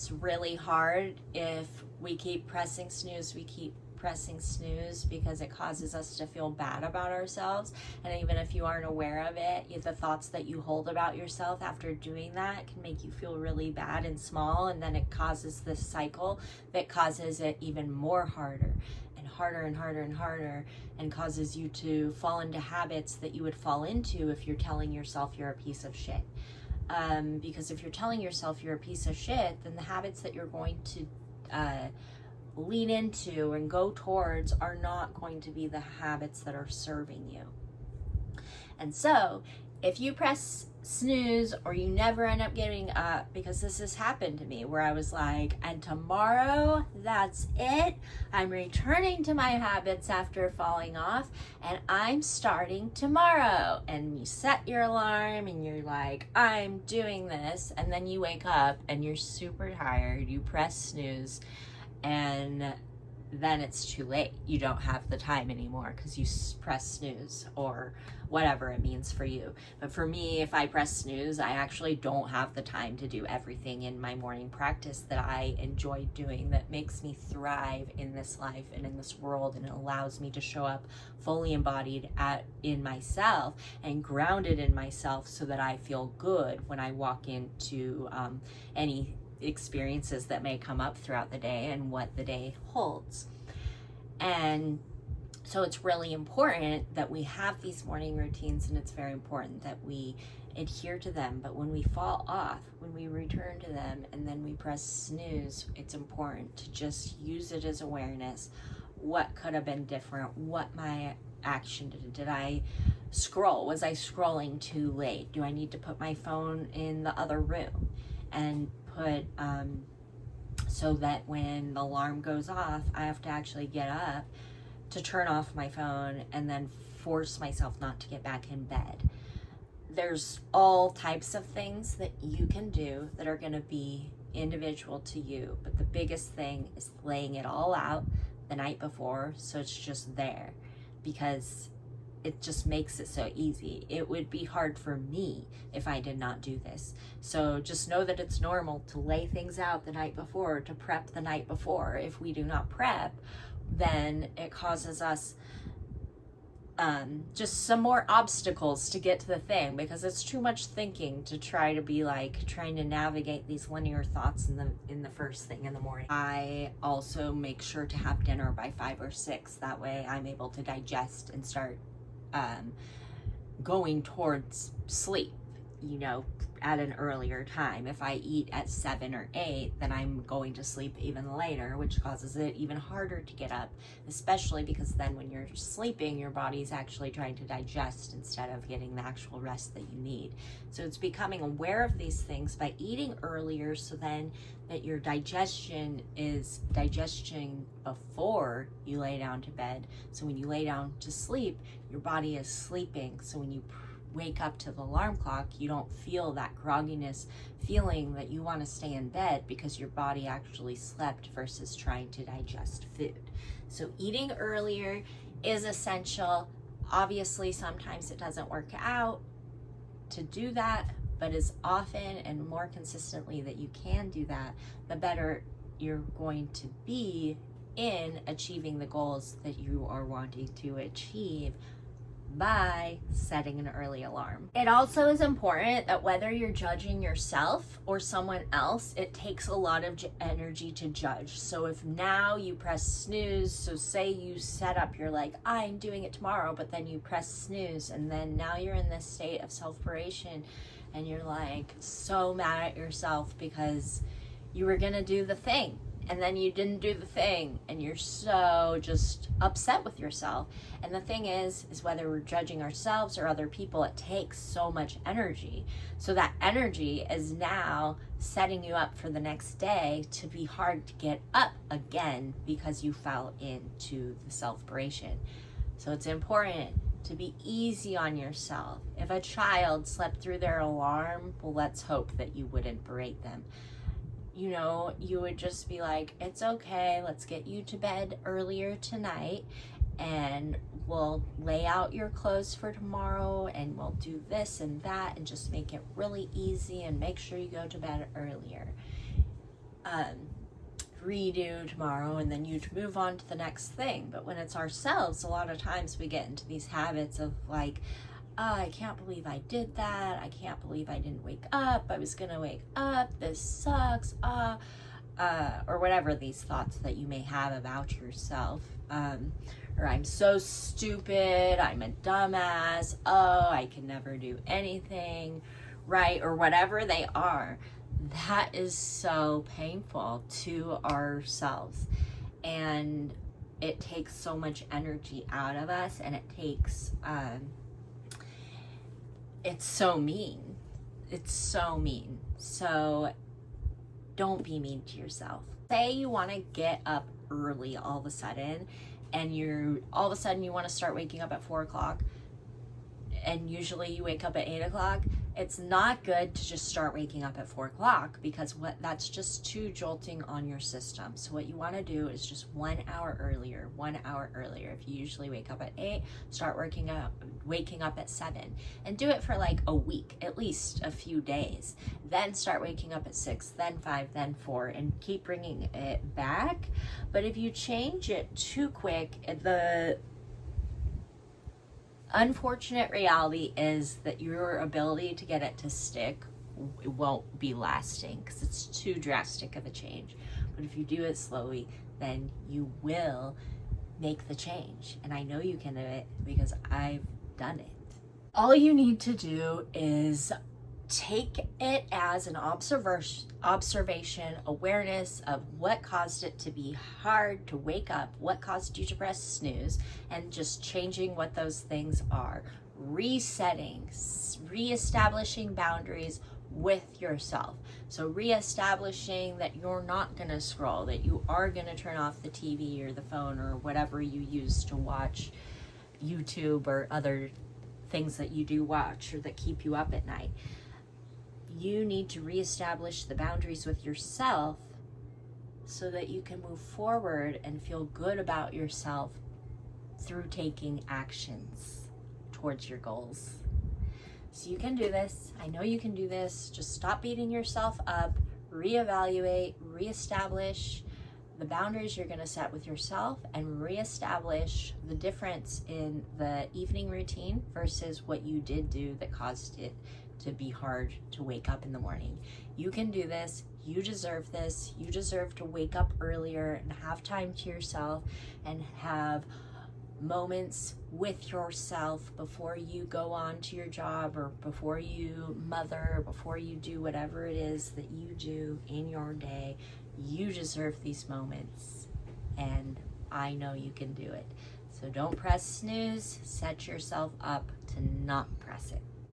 it's really hard if we keep pressing snooze, because it causes us to feel bad about ourselves. And even if you aren't aware of it, the thoughts that you hold about yourself after doing that can make you feel really bad and small, and then it causes this cycle that causes it even more harder and harder and harder and harder, and causes you to fall into habits that you would fall into if you're telling yourself you're a piece of shit. Because if you're telling yourself you're a piece of shit, then the habits that you're going to lean into and go towards are not going to be the habits that are serving you. And so if you press snooze or you never end up getting up, because this has happened to me where I was like, and tomorrow, that's it. I'm returning to my habits after falling off, and I'm starting tomorrow. And you set your alarm and you're like, I'm doing this. And then you wake up and you're super tired. You press snooze, and then it's too late. You don't have the time anymore because you press snooze, or whatever it means for you. But for me, if I press snooze, I actually don't have the time to do everything in my morning practice that I enjoy doing, that makes me thrive in this life and in this world, and it allows me to show up fully embodied in myself and grounded in myself, so that I feel good when I walk into any experiences that may come up throughout the day and what the day holds. And so it's really important that we have these morning routines, and it's very important that we adhere to them. But when we fall off, when we return to them and then we press snooze, it's important to just use it as awareness. What could have been different? What my action did I scroll? Was I scrolling too late? Do I need to put my phone in the other room and put so that when the alarm goes off, I have to actually get up to turn off my phone and then force myself not to get back in bed. There's all types of things that you can do that are going to be individual to you, but the biggest thing is laying it all out the night before, so it's just there, because it just makes it so easy. It would be hard for me if I did not do this. So just know that it's normal to lay things out the night before, to prep the night before. If we do not prep, then it causes us just some more obstacles to get to the thing, because it's too much thinking to try to be like trying to navigate these linear thoughts in the first thing in the morning. I also make sure to have dinner by 5 or 6. That way I'm able to digest and start going towards sleep, at an earlier time. If I eat at 7 or 8, then I'm going to sleep even later, which causes it even harder to get up, especially because then when you're sleeping, your body's actually trying to digest instead of getting the actual rest that you need. So it's becoming aware of these things by eating earlier, so then that your digestion is digesting before you lay down to bed. So when you lay down to sleep, your body is sleeping. So when you wake up to the alarm clock, you don't feel that grogginess feeling that you want to stay in bed, because your body actually slept versus trying to digest food. So eating earlier is essential. Obviously, sometimes it doesn't work out to do that, but as often and more consistently that you can do that, the better you're going to be in achieving the goals that you are wanting to achieve by setting an early alarm. It also is important that whether you're judging yourself or someone else, it takes a lot of energy to judge. So if now you press snooze, so say you set up, you're like, I'm doing it tomorrow, but then you press snooze, and then now you're in this state of self-paration, and you're like so mad at yourself because you were gonna do the thing, and then you didn't do the thing, and you're so just upset with yourself. And the thing is whether we're judging ourselves or other people, it takes so much energy. So that energy is now setting you up for the next day to be hard to get up again because you fell into the self-paration. So it's important to be easy on yourself. If a child slept through their alarm, well, let's hope that you wouldn't berate them. You would just be like, it's okay, let's get you to bed earlier tonight, and we'll lay out your clothes for tomorrow, and we'll do this and that, and just make it really easy, and make sure you go to bed earlier. redo tomorrow, and then you move on to the next thing. But when it's ourselves, a lot of times we get into these habits of like, oh, I can't believe I did that. I can't believe I didn't wake up. I was gonna wake up. This sucks. Or whatever these thoughts that you may have about yourself. Or I'm so stupid. I'm a dumbass. Oh, I can never do anything right, or whatever they are. That is so painful to ourselves, and it takes so much energy out of us, and it takes it's so mean. So don't be mean to yourself. Say you want to get up early all of a sudden, and you want to start waking up at 4 o'clock, and usually you wake up at 8 o'clock. It's not good to just start waking up at 4 o'clock, because that's just too jolting on your system. So what you want to do is just 1 hour earlier. If you usually wake up at 8, start waking up at 7, and do it for like a week, at least a few days. Then start waking up at 6, then 5, then 4, and keep bringing it back. But if you change it too quick, the unfortunate reality is that your ability to get it to stick won't be lasting, because it's too drastic of a change. But if you do it slowly, then you will make the change. And I know you can do it because I've done it. All you need to do is take it as an observation, awareness of what caused it to be hard to wake up, what caused you to press snooze, and just changing what those things are. Resetting, reestablishing boundaries with yourself. So reestablishing that you're not going to scroll, that you are going to turn off the TV or the phone or whatever you use to watch YouTube or other things that you do watch or that keep you up at night. You need to reestablish the boundaries with yourself so that you can move forward and feel good about yourself through taking actions towards your goals. So you can do this. I know you can do this. Just stop beating yourself up, reevaluate, reestablish the boundaries you're going to set with yourself, and reestablish the difference in the evening routine versus what you did do that caused it to be hard to wake up in the morning. You can do this. You deserve this. You deserve to wake up earlier and have time to yourself and have moments with yourself before you go on to your job, or before you mother, or before you do whatever it is that you do in your day. You deserve these moments, and I know you can do it. So don't press snooze. Set yourself up to not press it.